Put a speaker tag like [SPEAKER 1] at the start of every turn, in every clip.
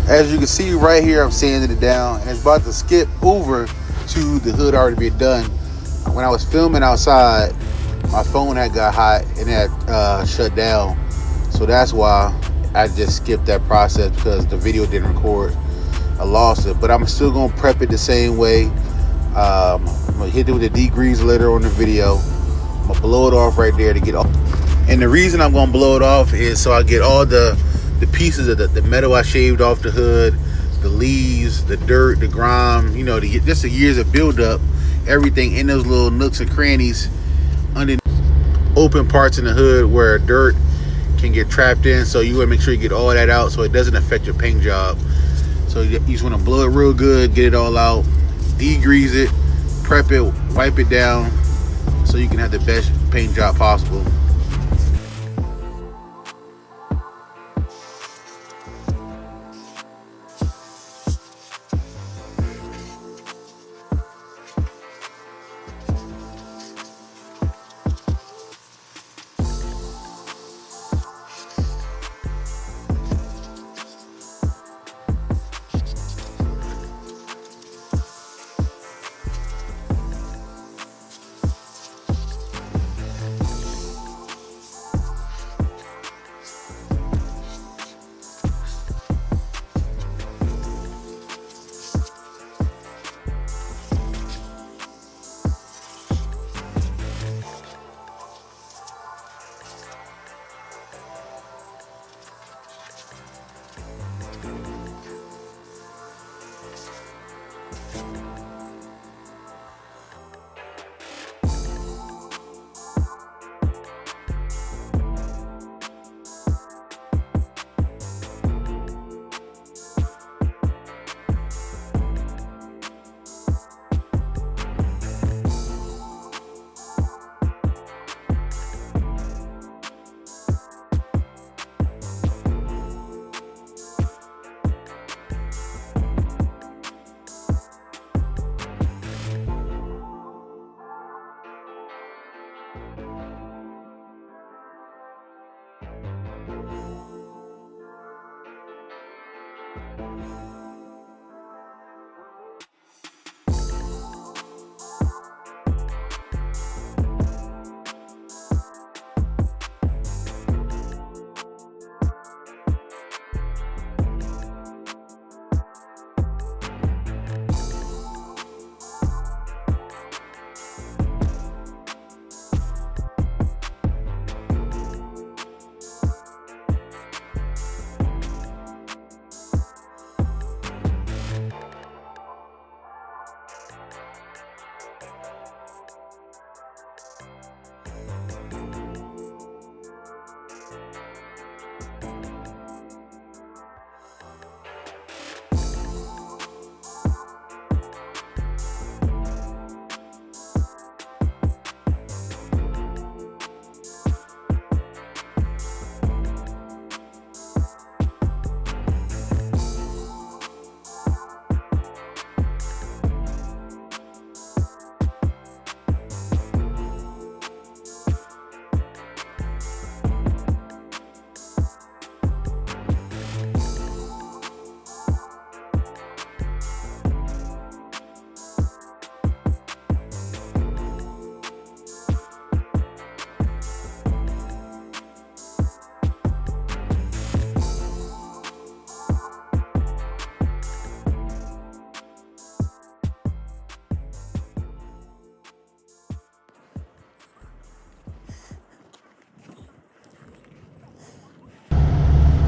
[SPEAKER 1] As you can see right here, I'm sanding it down, and it's about to skip over to the hood already being done. When I was filming outside, my phone had got hot and had shut down, so that's why I just skipped that process, because the video didn't record. I lost it, but I'm still gonna prep it the same way. I'm gonna hit it with a degrease later on the video. I'm gonna blow it off right there to get off. And the reason I'm gonna blow it off is so I get all the pieces of the metal I shaved off the hood, the leaves, the dirt, the grime, you know, just the years of buildup, everything in those little nooks and crannies under open parts in the hood where dirt can get trapped in. So you want to make sure you get all that out so it doesn't affect your paint job. So you just want to blow it real good, get it all out, degrease it, prep it, wipe it down so you can have the best paint job possible.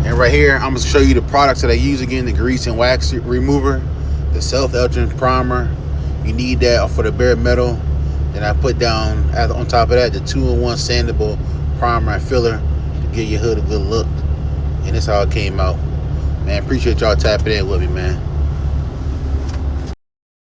[SPEAKER 1] And right here, I'm gonna show you the products that I use again: the grease and wax remover, the self-etching primer. You need that for the bare metal. Then I put down on top of that the 2-in-1 sandable primer and filler to give your hood a good look. And that's how it came out. Man, appreciate y'all tapping in with me, man.